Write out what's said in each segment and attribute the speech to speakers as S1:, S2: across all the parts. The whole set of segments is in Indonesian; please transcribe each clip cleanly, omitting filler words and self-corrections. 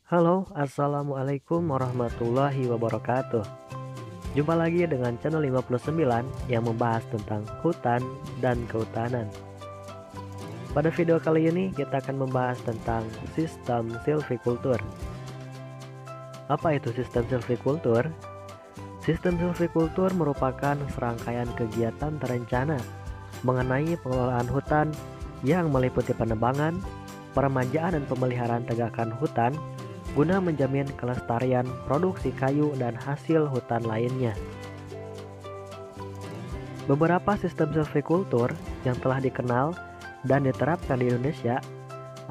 S1: Halo, assalamualaikum warahmatullahi wabarakatuh. Jumpa lagi dengan channel 59 yang membahas tentang hutan dan kehutanan. Pada video kali ini kita akan membahas tentang sistem silvikultur. Apa itu sistem silvikultur? Sistem silvikultur merupakan serangkaian kegiatan terencana mengenai pengelolaan hutan yang meliputi penebangan, peremajaan dan pemeliharaan tegakan hutan guna menjamin kelestarian produksi kayu dan hasil hutan lainnya. Beberapa sistem silvikultur yang telah dikenal dan diterapkan di Indonesia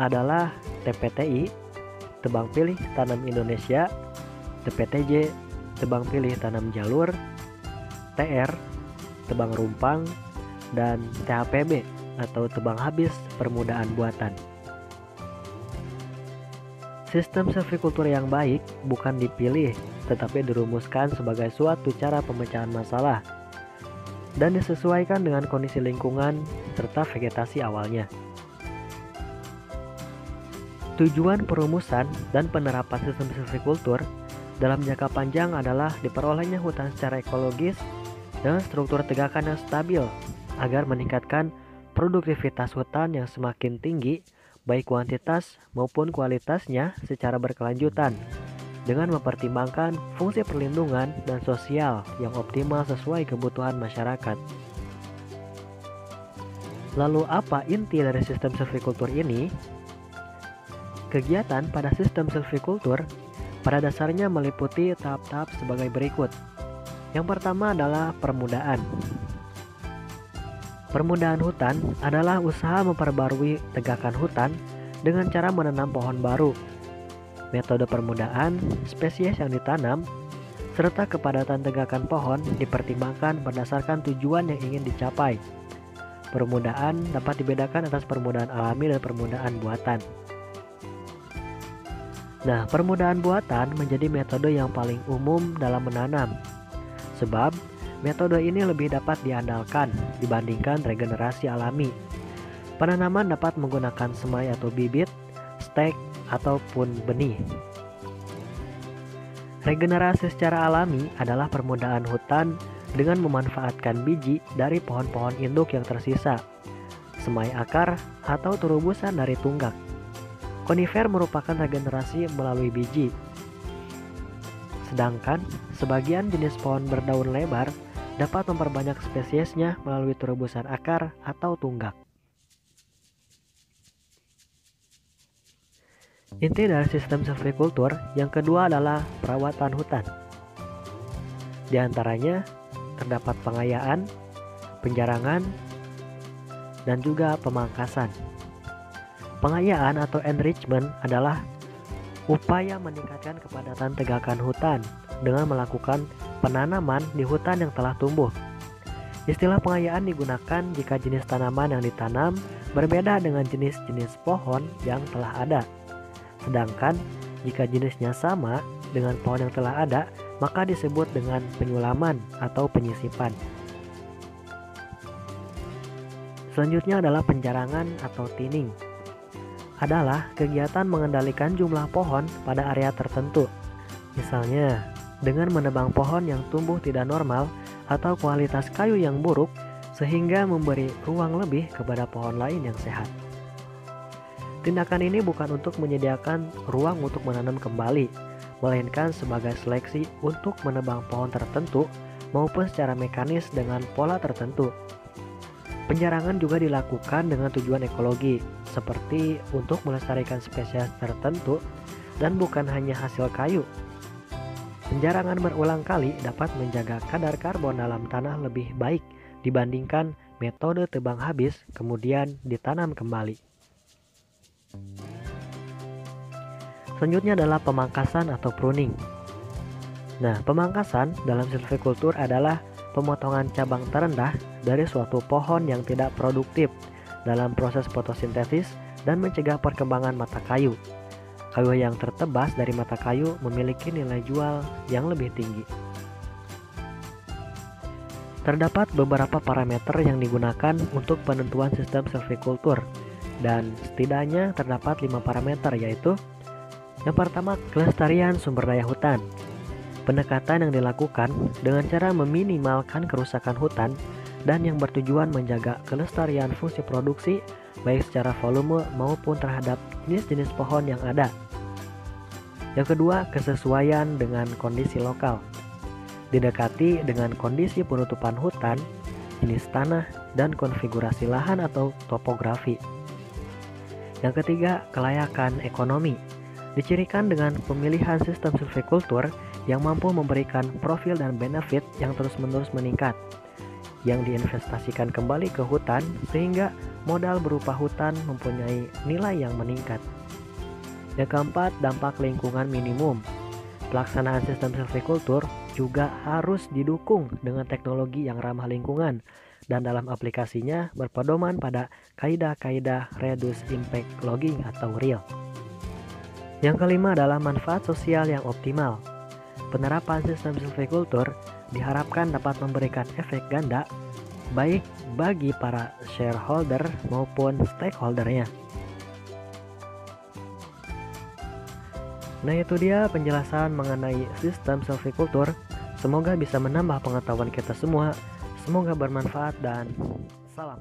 S1: adalah TPTI, Tebang Pilih Tanam Indonesia, TPTJ, Tebang Pilih Tanam Jalur, TR, Tebang Rumpang, dan THPB atau Tebang Habis Permudahan Buatan. Sistem silvikultur yang baik bukan dipilih, tetapi dirumuskan sebagai suatu cara pemecahan masalah dan disesuaikan dengan kondisi lingkungan serta vegetasi awalnya. Tujuan perumusan dan penerapan sistem silvikultur dalam jangka panjang adalah diperolehnya hutan secara ekologis dengan struktur tegakan yang stabil agar meningkatkan produktivitas hutan yang semakin tinggi baik kuantitas maupun kualitasnya secara berkelanjutan dengan mempertimbangkan fungsi perlindungan dan sosial yang optimal sesuai kebutuhan masyarakat. Lalu apa inti dari sistem silvikultur ini? Kegiatan pada sistem silvikultur pada dasarnya meliputi tahap-tahap sebagai berikut. Yang pertama adalah permudaan. Permudahan hutan adalah usaha memperbarui tegakan hutan dengan cara menanam pohon baru. Metode permudaan, spesies yang ditanam, serta kepadatan tegakan pohon dipertimbangkan berdasarkan tujuan yang ingin dicapai. Permudaan dapat dibedakan atas permudaan alami dan permudaan buatan. Nah, permudaan buatan menjadi metode yang paling umum dalam menanam. Sebab metode ini lebih dapat diandalkan dibandingkan regenerasi alami. Penanaman dapat menggunakan semai atau bibit, stek, ataupun benih. Regenerasi secara alami adalah permudaan hutan dengan memanfaatkan biji dari pohon-pohon induk yang tersisa, semai akar, atau terubusan dari tunggak. Konifer merupakan regenerasi melalui biji. Sedangkan sebagian jenis pohon berdaun lebar dapat memperbanyak spesiesnya melalui terubusan akar atau tunggak. Inti dari sistem silvikultur yang kedua adalah perawatan hutan. Di antaranya terdapat pengayaan, penjarangan, dan juga pemangkasan. Pengayaan atau enrichment adalah upaya meningkatkan kepadatan tegakan hutan dengan melakukan penanaman di hutan yang telah tumbuh. Istilah pengayaan digunakan jika jenis tanaman yang ditanam berbeda dengan jenis-jenis pohon yang telah ada. Sedangkan jika jenisnya sama dengan pohon yang telah ada, maka disebut dengan penyulaman atau penyisipan. Selanjutnya adalah penjarangan atau thinning. Adalah kegiatan mengendalikan jumlah pohon pada area tertentu. Misalnya, dengan menebang pohon yang tumbuh tidak normal atau kualitas kayu yang buruk sehingga memberi ruang lebih kepada pohon lain yang sehat. Tindakan ini bukan untuk menyediakan ruang untuk menanam kembali, melainkan sebagai seleksi untuk menebang pohon tertentu maupun secara mekanis dengan pola tertentu. Penjarangan juga dilakukan dengan tujuan ekologi, seperti untuk melestarikan spesies tertentu dan bukan hanya hasil kayu. Penjarangan berulang kali dapat menjaga kadar karbon dalam tanah lebih baik dibandingkan metode tebang habis kemudian ditanam kembali. Selanjutnya adalah pemangkasan atau pruning. Nah, pemangkasan dalam silvikultur adalah pemotongan cabang terendah dari suatu pohon yang tidak produktif dalam proses fotosintesis dan mencegah perkembangan mata kayu. Kayu yang tertebas dari mata kayu memiliki nilai jual yang lebih tinggi. Terdapat beberapa parameter yang digunakan untuk penentuan sistem silvikultur dan setidaknya terdapat 5 parameter, yaitu Yang pertama, kelestarian sumber daya hutan. Pendekatan yang dilakukan dengan cara meminimalkan kerusakan hutan dan yang bertujuan menjaga kelestarian fungsi produksi baik secara volume maupun terhadap jenis-jenis pohon yang ada. Yang kedua, kesesuaian dengan kondisi lokal. Didekati dengan kondisi penutupan hutan, jenis tanah, dan konfigurasi lahan atau topografi. Yang ketiga, kelayakan ekonomi. Dicirikan dengan pemilihan sistem silvikultur yang mampu memberikan profil dan benefit yang terus-menerus meningkat, yang diinvestasikan kembali ke hutan sehingga modal berupa hutan mempunyai nilai yang meningkat. Yang keempat, dampak lingkungan minimum. Pelaksanaan sistem silvikultur juga harus didukung dengan teknologi yang ramah lingkungan dan dalam aplikasinya berpedoman pada kaidah-kaidah reduce impact logging atau RIL. Yang kelima adalah manfaat sosial yang optimal. Penerapan sistem silvikultur diharapkan dapat memberikan efek ganda baik bagi para shareholder maupun stakeholdernya. Nah, itu dia penjelasan mengenai sistem silvikultur. Semoga bisa menambah pengetahuan kita semua. Semoga bermanfaat dan salam.